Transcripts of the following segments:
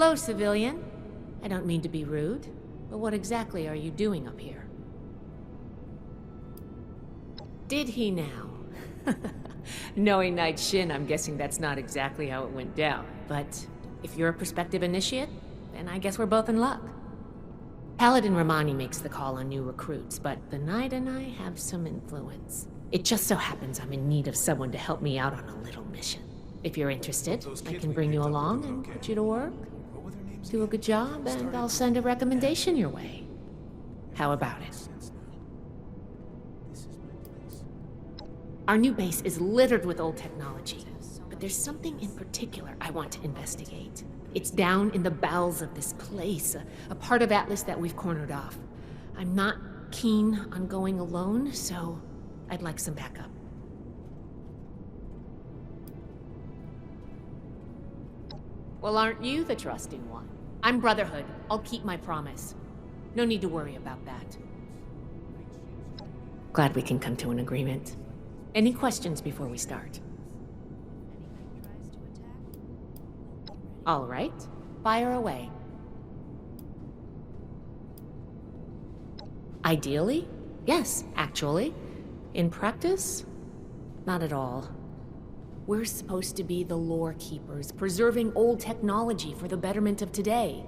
Hello, civilian. I don't mean to be rude, but what exactly are you doing up here? Did he now? Knowing Knight Shin, I'm guessing that's not exactly how it went down. But if you're a prospective initiate, then I guess we're both in luck. Paladin Romani makes the call on new recruits, but the Knight and I have some influence. It just so happens I'm in need of someone to help me out on a little mission. If you're interested, I can bring you along and put you to work. Do a good job, and I'll send a recommendation your way. How about it? Our new base is littered with old technology, but there's something in particular I want to investigate. It's down in the bowels of this place, a part of Atlas that we've cornered off. I'm not keen on going alone, so I'd like some backup. Well, aren't you the trusting one? I'm Brotherhood. I'll keep my promise. No need to worry about that. Glad we can come to an agreement. Any questions before we start? All right, fire away. Ideally, yes, actually. In practice, not at all. We're supposed to be the lore keepers, preserving old technology for the betterment of today.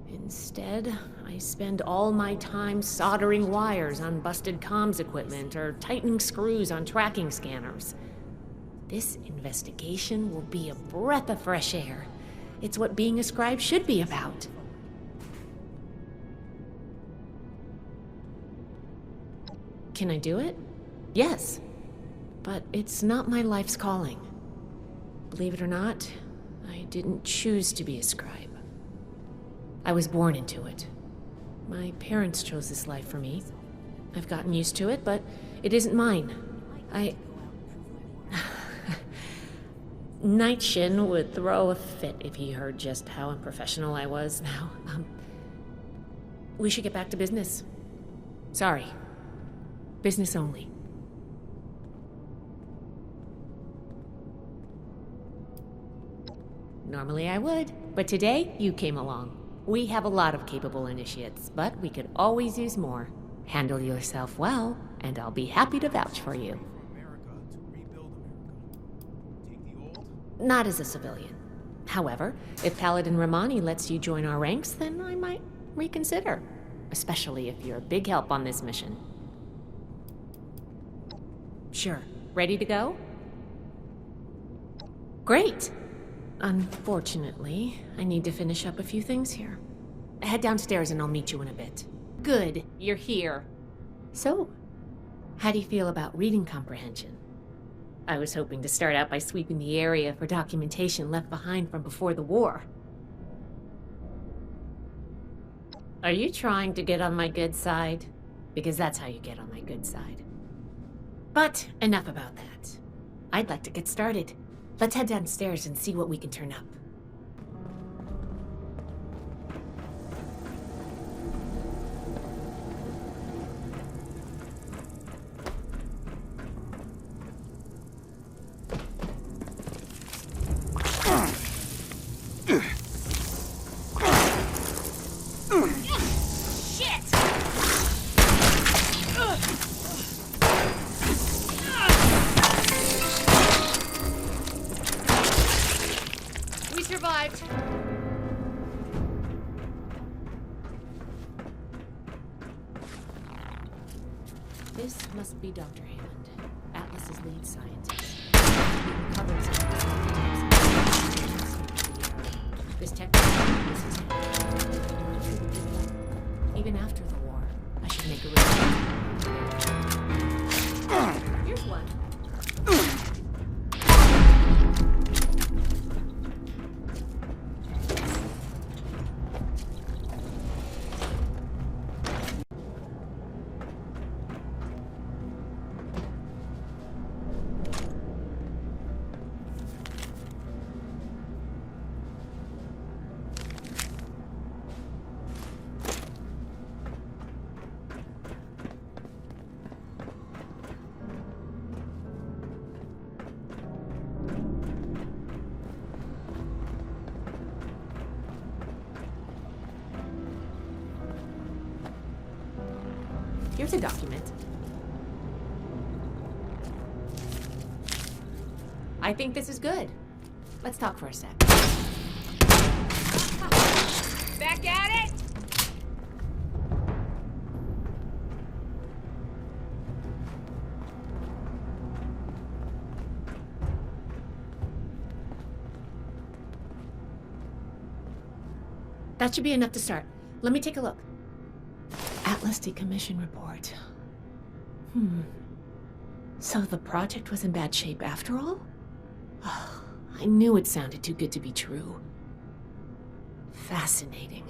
Instead, I spend all my time soldering wires on busted comms equipment or tightening screws on tracking scanners. This investigation will be a breath of fresh air. It's what being a scribe should be about. Can I do it? Yes. But it's not my life's calling. Believe it or not, I didn't choose to be a scribe. I was born into it. My parents chose this life for me. I've gotten used to it, but it isn't mine. Knight Shin would throw a fit if he heard just how unprofessional I was now. We should get back to business. Sorry. Business only. Normally I would, but today you came along. We have a lot of capable initiates, but we could always use more. Handle yourself well, and I'll be happy to vouch for you. Not as a civilian. However, if Paladin Romani lets you join our ranks, then I might reconsider. Especially if you're a big help on this mission. Sure. Ready to go? Great! Unfortunately, I need to finish up a few things here. Head downstairs and I'll meet you in a bit. Good, you're here. So, how do you feel about reading comprehension? I was hoping to start out by sweeping the area for documentation left behind from before the war. Are you trying to get on my good side? Because that's how you get on my good side. But enough about that. I'd like to get started. Let's head downstairs and see what we can turn up. Survived. This must be Dr. Hammond, Atlas's lead scientist. He covered some of this technology is his hand. Even after the war, I should make a return. Here's one. Here's a document. I think this is good. Let's talk for a sec. Back at it! That should be enough to start. Let me take a look. Atlusty Commission Report. So the project was in bad shape after all? Oh, I knew it sounded too good to be true. Fascinating.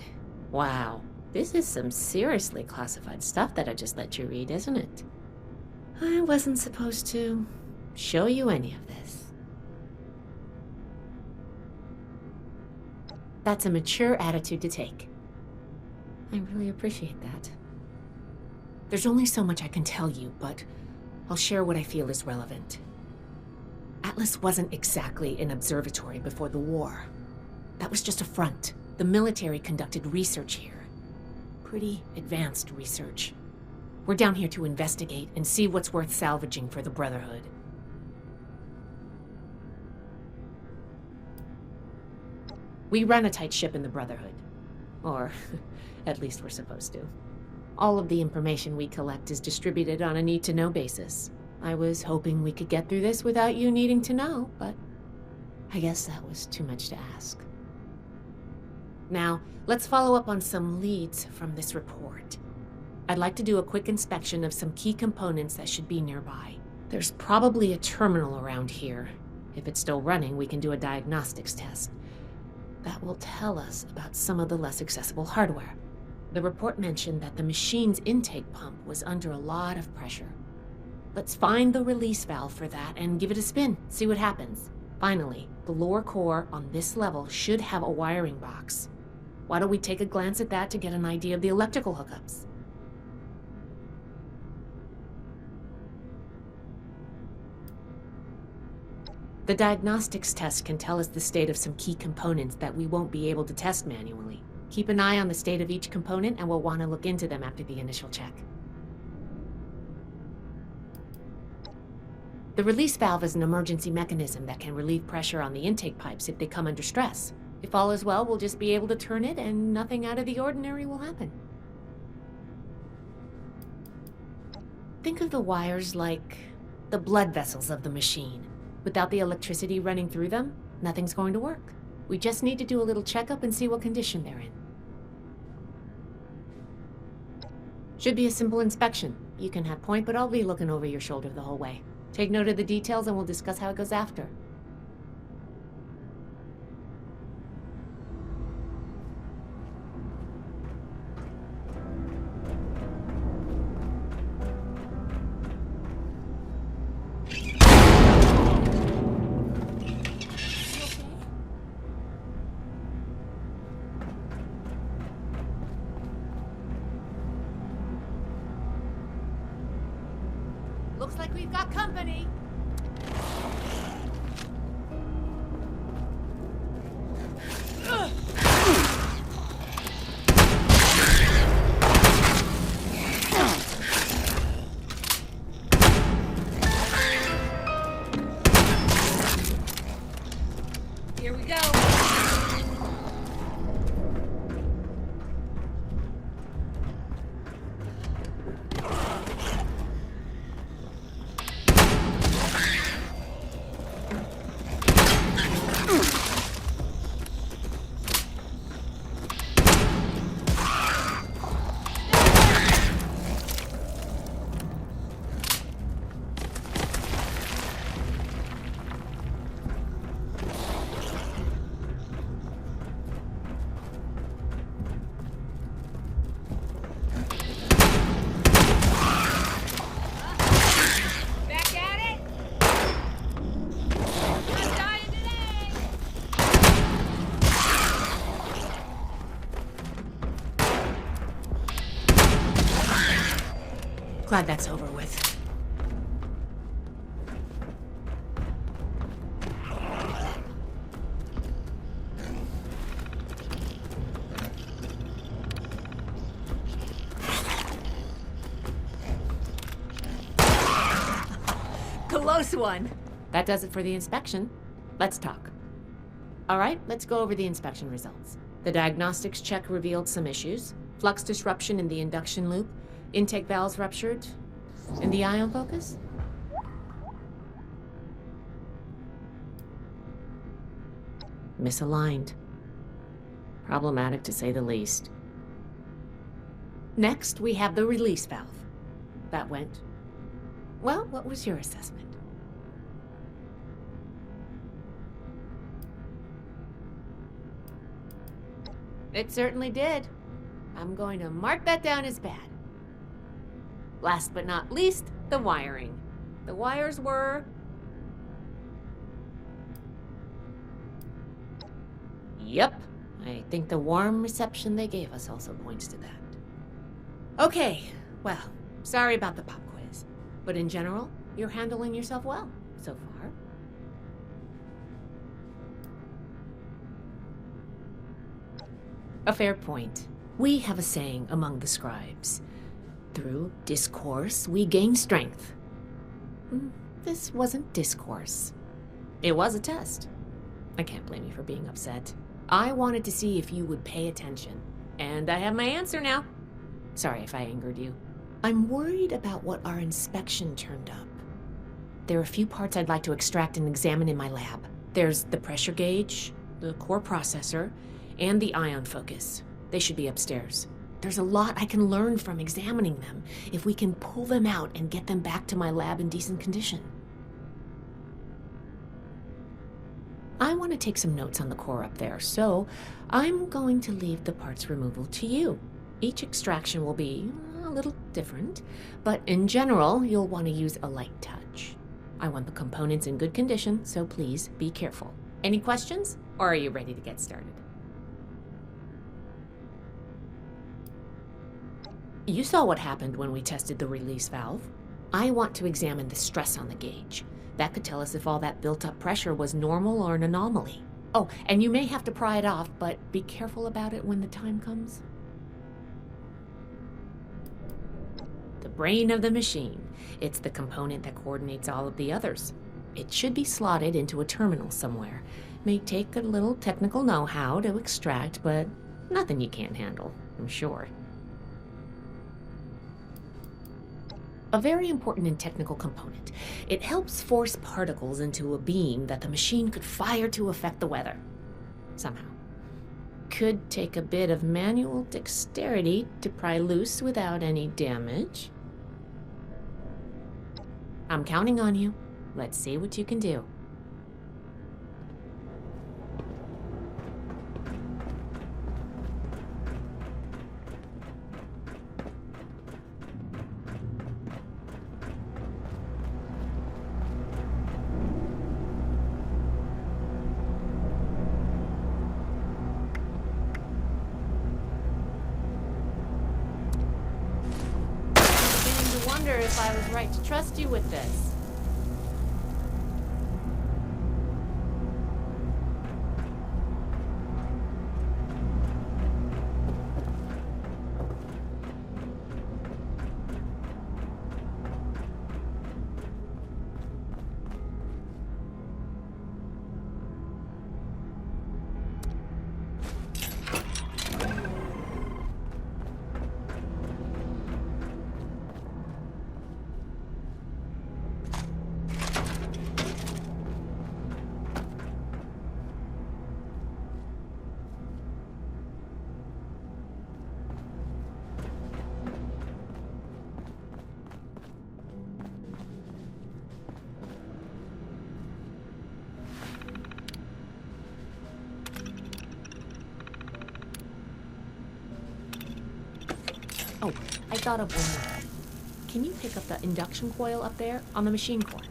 Wow. This is some seriously classified stuff that I just let you read, isn't it? I wasn't supposed to show you any of this. That's a mature attitude to take. I really appreciate that. There's only so much I can tell you, but I'll share what I feel is relevant. Atlas wasn't exactly an observatory before the war. That was just a front. The military conducted research here. Pretty advanced research. We're down here to investigate and see what's worth salvaging for the Brotherhood. We run a tight ship in the Brotherhood. Or, at least we're supposed to. All of the information we collect is distributed on a need-to-know basis. I was hoping we could get through this without you needing to know, but I guess that was too much to ask. Now, let's follow up on some leads from this report. I'd like to do a quick inspection of some key components that should be nearby. There's probably a terminal around here. If it's still running, we can do a diagnostics test. That will tell us about some of the less accessible hardware. The report mentioned that the machine's intake pump was under a lot of pressure. Let's find the release valve for that and give it a spin, see what happens. Finally, the lower core on this level should have a wiring box. Why don't we take a glance at that to get an idea of the electrical hookups? The diagnostics test can tell us the state of some key components that we won't be able to test manually. Keep an eye on the state of each component and we'll want to look into them after the initial check. The release valve is an emergency mechanism that can relieve pressure on the intake pipes if they come under stress. If all is well, we'll just be able to turn it and nothing out of the ordinary will happen. Think of the wires like the blood vessels of the machine. Without the electricity running through them, nothing's going to work. We just need to do a little checkup and see what condition they're in. Should be a simple inspection. You can have point, but I'll be looking over your shoulder the whole way. Take note of the details and we'll discuss how it goes after. Looks like we've got company. Here we go. Glad that's over with. close one. That does it for the inspection. Let's talk. All right, let's go over the inspection results. The diagnostics check revealed some issues. Flux disruption in the induction loop, intake valves ruptured, and the ion focus? Misaligned. Problematic to say the least. Next, we have the release valve. That went... Well, what was your assessment? It certainly did. I'm going to mark that down as bad. Last but not least, the wiring. The wires were... Yep. I think the warm reception they gave us also points to that. Okay, well, sorry about the pop quiz. But in general, you're handling yourself well so far. A fair point. We have a saying among the scribes. Through discourse, we gain strength. This wasn't discourse. It was a test. I can't blame you for being upset. I wanted to see if you would pay attention. And I have my answer now. Sorry if I angered you. I'm worried about what our inspection turned up. There are a few parts I'd like to extract and examine in my lab. There's the pressure gauge, the core processor, and the ion focus. They should be upstairs. There's a lot I can learn from examining them if we can pull them out and get them back to my lab in decent condition. I want to take some notes on the core up there, so I'm going to leave the parts removal to you. Each extraction will be a little different, but in general, you'll want to use a light touch. I want the components in good condition, so please be careful. Any questions, or are you ready to get started? You saw what happened when we tested the release valve. I want to examine the stress on the gauge. That could tell us if all that built-up pressure was normal or an anomaly. Oh, and you may have to pry it off, but be careful about it when the time comes. The brain of the machine. It's the component that coordinates all of the others. It should be slotted into a terminal somewhere. May take a little technical know-how to extract, but nothing you can't handle, I'm sure. A very important and technical component. It helps force particles into a beam that the machine could fire to affect the weather. Somehow. Could take a bit of manual dexterity to pry loose without any damage. I'm counting on you. Let's see what you can do. If I was right to trust you with this. Oh, I thought of one more. Can you pick up the induction coil up there on the machine core?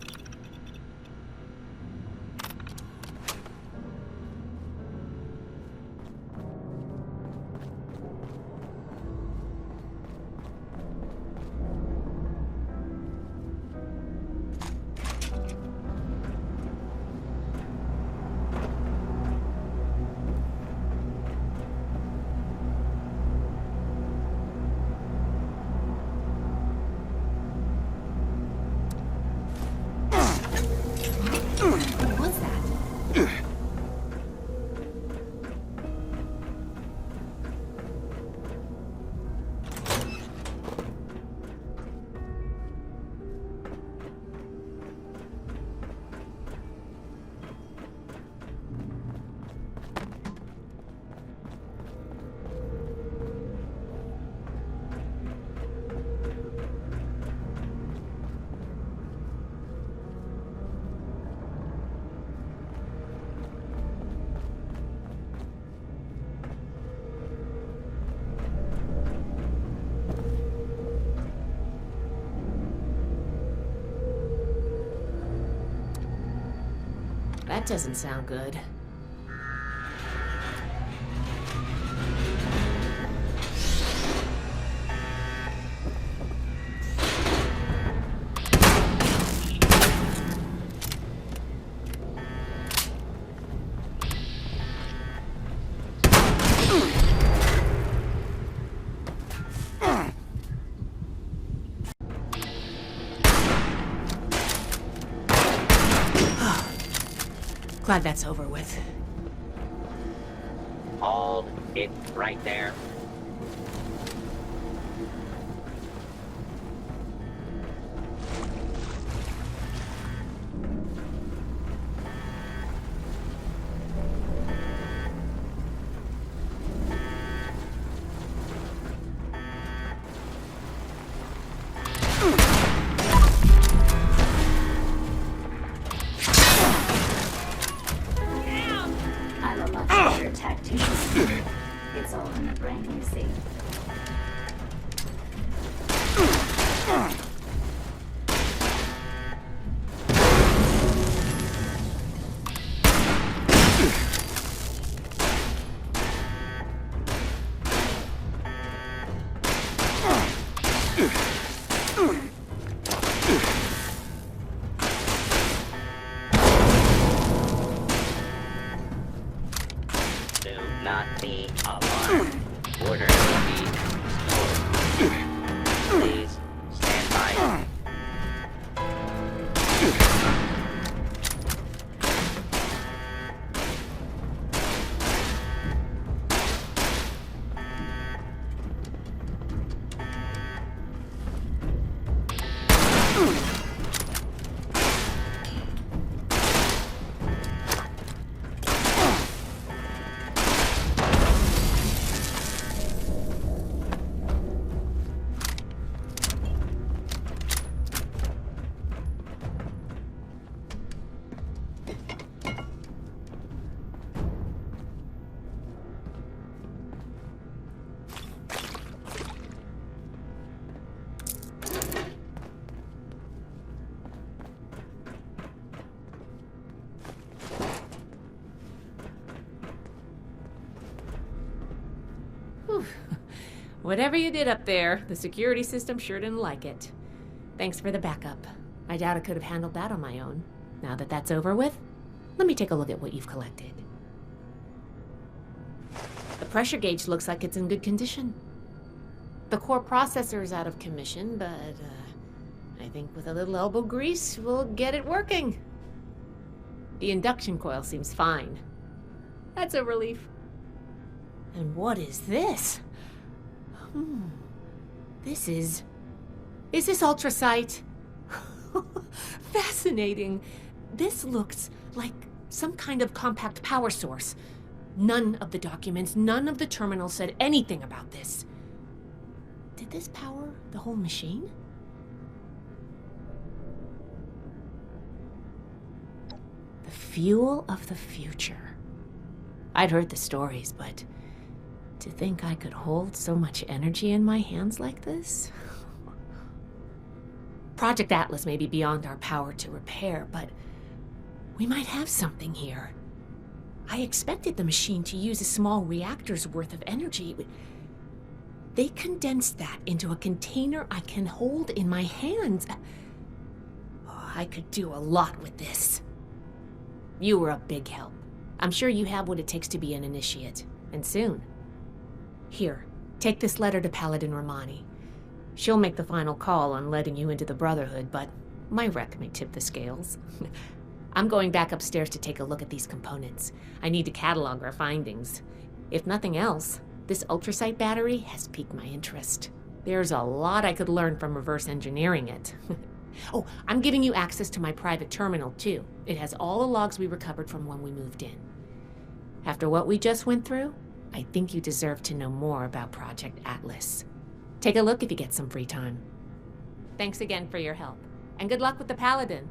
That doesn't sound good. Glad that's over with. Hold it right there. I'm a much better tactician. It's all in the brain, you see. Do not be alarmed. Order will be restored. Please stand by. Whew. Whatever you did up there, the security system sure didn't like it. Thanks for the backup. I doubt I could have handled that on my own. Now that that's over with, let me take a look at what you've collected. The pressure gauge looks like it's in good condition. The core processor is out of commission, but I think with a little elbow grease, we'll get it working. The induction coil seems fine. That's a relief. And what is this? This is this ultrasight? Fascinating. This looks like some kind of compact power source. None of the documents, none of the terminals said anything about this. Did this power the whole machine? The fuel of the future. I'd heard the stories, but to think I could hold so much energy in my hands like this? Project Atlas may be beyond our power to repair, but we might have something here. I expected the machine to use a small reactor's worth of energy. They condensed that into a container I can hold in my hands. Oh, I could do a lot with this. You were a big help. I'm sure you have what it takes to be an initiate, and soon. Here, take this letter to Paladin Romani. She'll make the final call on letting you into the Brotherhood, but my rec may tip the scales. I'm going back upstairs to take a look at these components. I need to catalog our findings. If nothing else, this ultrasight battery has piqued my interest. There's a lot I could learn from reverse engineering it. Oh, I'm giving you access to my private terminal, too. It has all the logs we recovered from when we moved in. After what we just went through, I think you deserve to know more about Project Atlas. Take a look if you get some free time. Thanks again for your help, and good luck with the Paladin.